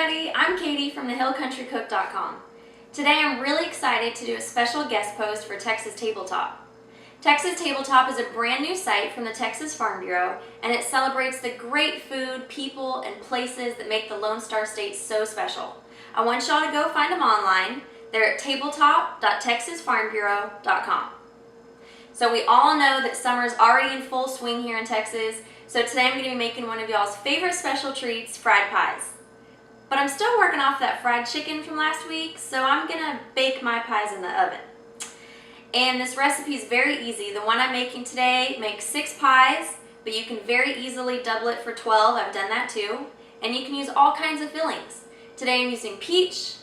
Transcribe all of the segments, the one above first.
everybody, I'm Katie from thehillcountrycook.com. Today I'm really excited to do a special guest post for Texas Tabletop. Texas Tabletop is a brand new site from the Texas Farm Bureau, and it celebrates the great food, people, and places that make the Lone Star State so special. I want y'all to go find them online. They're at tabletop.texasfarmbureau.com. So we all know that summer's already in full swing here in Texas, so today I'm going to be making one of y'all's favorite special treats, fried pies. But I'm still working off that fried chicken from last week, so I'm going to bake my pies in the oven. And this recipe is very easy. The one I'm making today makes 6 pies, but you can very easily double it for 12. I've done that too. And you can use all kinds of fillings. Today I'm using peach,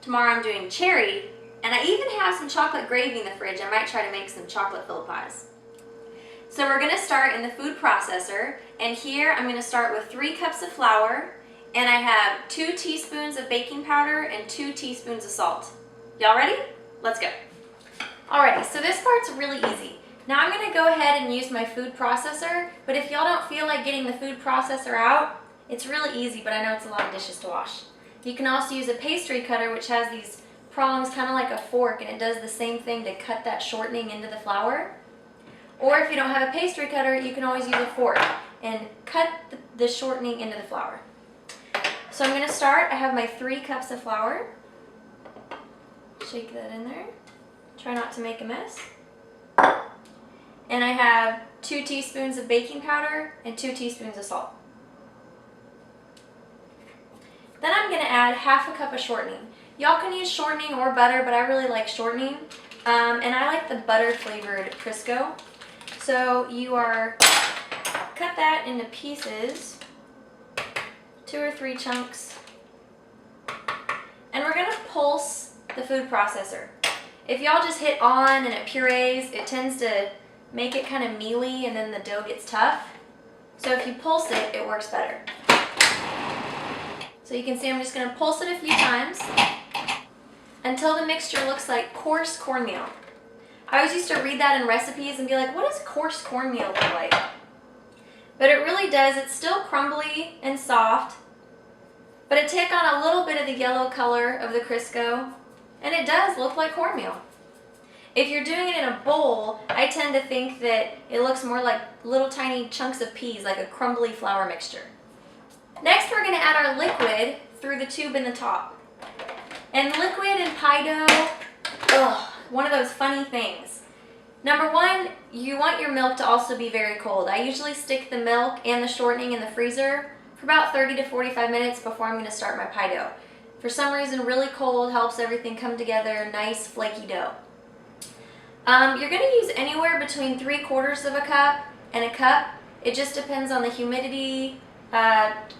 tomorrow I'm doing cherry, and I even have some chocolate gravy in the fridge. I might try to make some chocolate filled pies. So we're going to start in the food processor, and here I'm going to start with 3 cups of flour, and I have 2 teaspoons of baking powder and 2 teaspoons of salt. Y'all ready? Let's go. Alrighty, so this part's really easy. Now I'm going to go ahead and use my food processor, but if y'all don't feel like getting the food processor out, it's really easy, but I know it's a lot of dishes to wash. You can also use a pastry cutter, which has these prongs kind of like a fork, and it does the same thing to cut that shortening into the flour. Or if you don't have a pastry cutter, you can always use a fork and cut the shortening into the flour. So I'm going to start. I have my 3 cups of flour. Shake that in there. Try not to make a mess. And I have 2 teaspoons of baking powder and 2 teaspoons of salt. Then I'm going to add half a cup of shortening. Y'all can use shortening or butter, but I really like shortening. And I like the butter flavored Crisco. So you cut that into pieces, 2 or 3 chunks, and we're going to pulse the food processor. If y'all just hit on and it purees, it tends to make it kind of mealy and then the dough gets tough. So if you pulse it, it works better. So you can see I'm just going to pulse it a few times until the mixture looks like coarse cornmeal. I always used to read that in recipes and be like, what does coarse cornmeal look like? But it really does. It's still crumbly and soft, but it takes on a little bit of the yellow color of the Crisco, and it does look like cornmeal. If you're doing it in a bowl, I tend to think that it looks more like little tiny chunks of peas, like a crumbly flour mixture. Next, we're going to add our liquid through the tube in the top. And liquid and pie dough, one of those funny things. Number 1, you want your milk to also be very cold. I usually stick the milk and the shortening in the freezer for about 30 to 45 minutes before I'm going to start my pie dough. For some reason, really cold helps everything come together, nice flaky dough. You're going to use anywhere between 3/4 of a cup and a cup. It just depends on the humidity.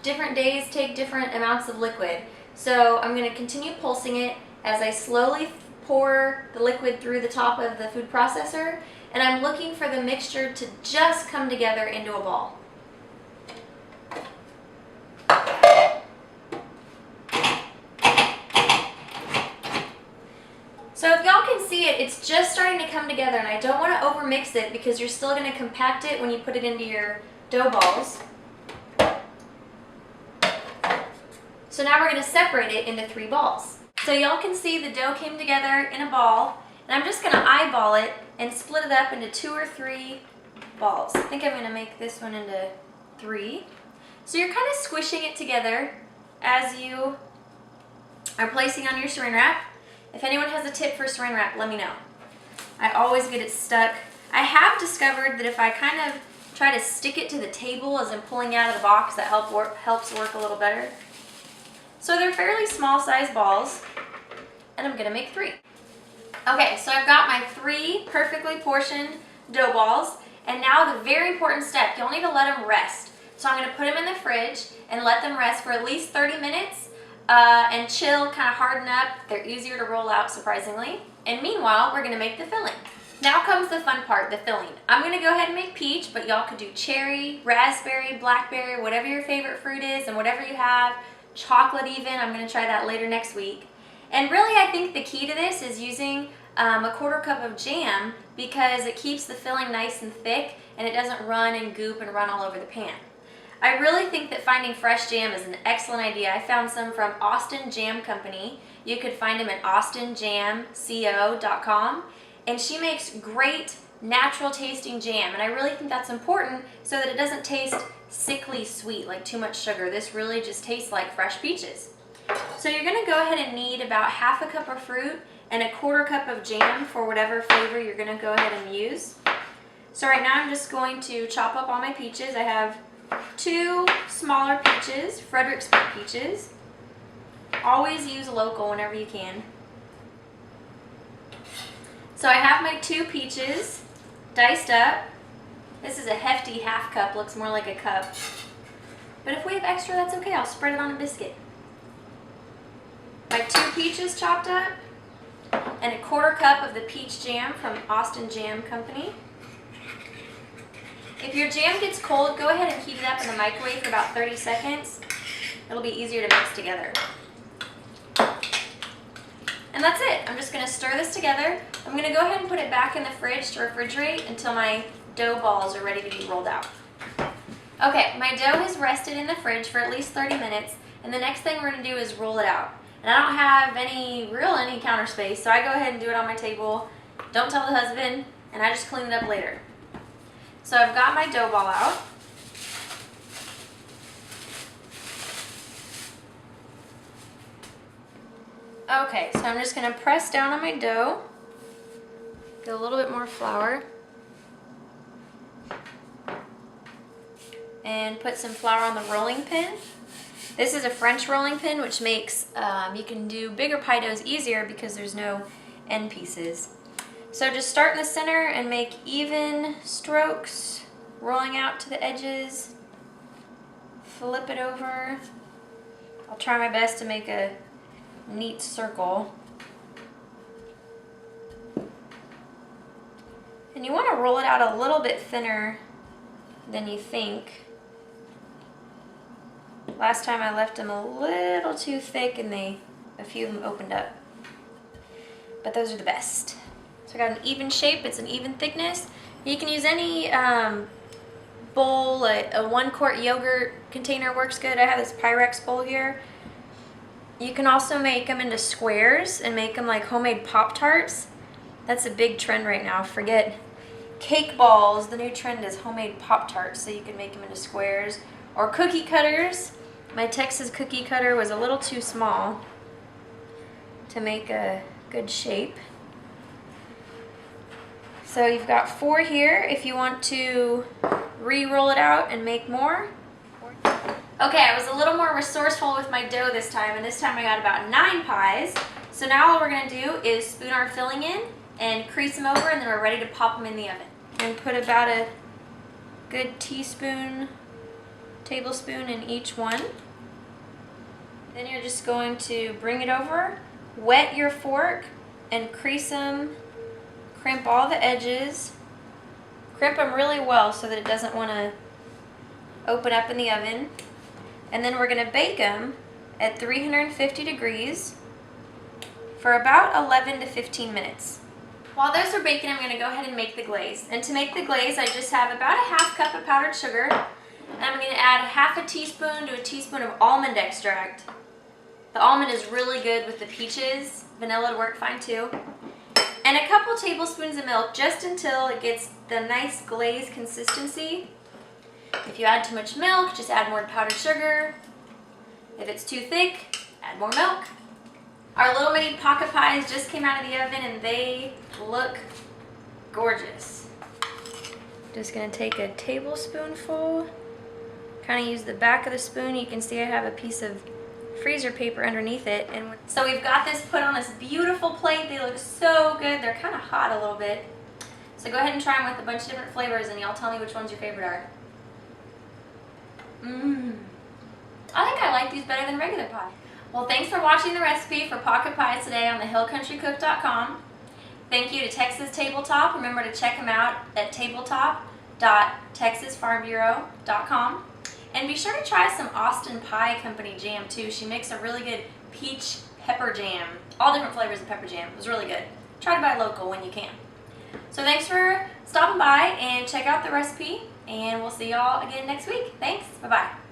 Different days take different amounts of liquid. So I'm going to continue pulsing it as I slowly pour the liquid through the top of the food processor, and I'm looking for the mixture to just come together into a ball. So if y'all can see it, it's just starting to come together, and I don't want to overmix it because you're still going to compact it when you put it into your dough balls. So now we're going to separate it into 3 balls. So y'all can see the dough came together in a ball, and I'm just going to eyeball it and split it up into 2 or 3 balls. I think I'm going to make this one into 3. So you're kind of squishing it together as you are placing on your saran wrap. If anyone has a tip for saran wrap, let me know. I always get it stuck. I have discovered that if I kind of try to stick it to the table as I'm pulling out of the box, that helps work a little better. So they're fairly small size balls, and I'm going to make 3. Okay, so I've got my 3 perfectly portioned dough balls, and now the very important step, you'll need to let them rest. So I'm going to put them in the fridge and let them rest for at least 30 minutes and chill, kind of harden up. They're easier to roll out, surprisingly. And meanwhile, we're going to make the filling. Now comes the fun part, the filling. I'm going to go ahead and make peach, but y'all could do cherry, raspberry, blackberry, whatever your favorite fruit is, and whatever you have. Chocolate even. I'm going to try that later next week. And really, I think the key to this is using a 1/4 cup of jam because it keeps the filling nice and thick and it doesn't run and goop and run all over the pan. I really think that finding fresh jam is an excellent idea. I found some from Austin Jam Company. You could find them at austinjamco.com. And she makes great natural tasting jam. And I really think that's important so that it doesn't taste sickly sweet, like too much sugar. This really just tastes like fresh peaches. So you're gonna go ahead and need about half a cup of fruit and a quarter cup of jam for whatever flavor you're gonna go ahead and use. So right now I'm just going to chop up all my peaches. I have 2 smaller peaches, Fredericksburg peaches. Always use local whenever you can. So I have my 2 peaches diced up. This is a hefty half cup, looks more like a cup. But if we have extra, that's okay. I'll spread it on a biscuit. My 2 peaches chopped up and a quarter cup of the peach jam from Austin Jam Company. If your jam gets cold, go ahead and heat it up in the microwave for about 30 seconds. It'll be easier to mix together. And that's it. I'm just gonna stir this together. I'm gonna go ahead and put it back in the fridge to refrigerate until my dough balls are ready to be rolled out. Okay, my dough has rested in the fridge for at least 30 minutes, and the next thing we're gonna do is roll it out. And I don't have any counter space, so I go ahead and do it on my table. Don't tell the husband, and I just clean it up later. So I've got my dough ball out. Okay, so I'm just gonna press down on my dough. Get a little bit more flour. And put some flour on the rolling pin. This is a French rolling pin, which makes, you can do bigger pie doughs easier because there's no end pieces. So just start in the center and make even strokes, rolling out to the edges. Flip it over. I'll try my best to make a neat circle. And you want to roll it out a little bit thinner than you think. Last time I left them a little too thick and a few of them opened up. But those are the best. So I got an even shape, it's an even thickness. You can use any bowl, a 1 quart yogurt container works good. I have this Pyrex bowl here. You can also make them into squares and make them like homemade Pop-Tarts. That's a big trend right now. Forget cake balls. The new trend is homemade Pop-Tarts, so you can make them into squares. Or cookie cutters. My Texas cookie cutter was a little too small to make a good shape. So you've got 4 here if you want to re-roll it out and make more. Okay, I was a little more resourceful with my dough this time, and this time I got about 9 pies. So now all we're gonna do is spoon our filling in and crease them over, and then we're ready to pop them in the oven. And put about a good tablespoon in each one. Then you're just going to bring it over, wet your fork, and crease them, crimp all the edges. Crimp them really well so that it doesn't want to open up in the oven. And then we're going to bake them at 350 degrees for about 11 to 15 minutes. While those are baking, I'm going to go ahead and make the glaze. And to make the glaze, I just have about a half cup of powdered sugar. And I'm going to add half a teaspoon to a teaspoon of almond extract. The almond is really good with the peaches. Vanilla would work fine too. And a couple tablespoons of milk just until it gets the nice glaze consistency. If you add too much milk, just add more powdered sugar. If it's too thick, add more milk. Our little mini pocket pies just came out of the oven and they look gorgeous. Just gonna take a tablespoonful, kind of use the back of the spoon. You can see I have a piece of freezer paper underneath it. And so we've got this put on this beautiful plate. They look so good. They're kind of hot a little bit. So go ahead and try them with a bunch of different flavors and y'all tell me which ones your favorite are. I think I like these better than regular pie. Well, thanks for watching the recipe for pocket pies today on thehillcountrycook.com. Thank you to Texas Tabletop. Remember to check them out at tabletop.texasfarmbureau.com. And be sure to try some Austin Pie Company jam too. She makes a really good peach pepper jam. All different flavors of pepper jam. It was really good. Try to buy local when you can. So thanks for stopping by and check out the recipe. And we'll see y'all again next week. Thanks. Bye-bye.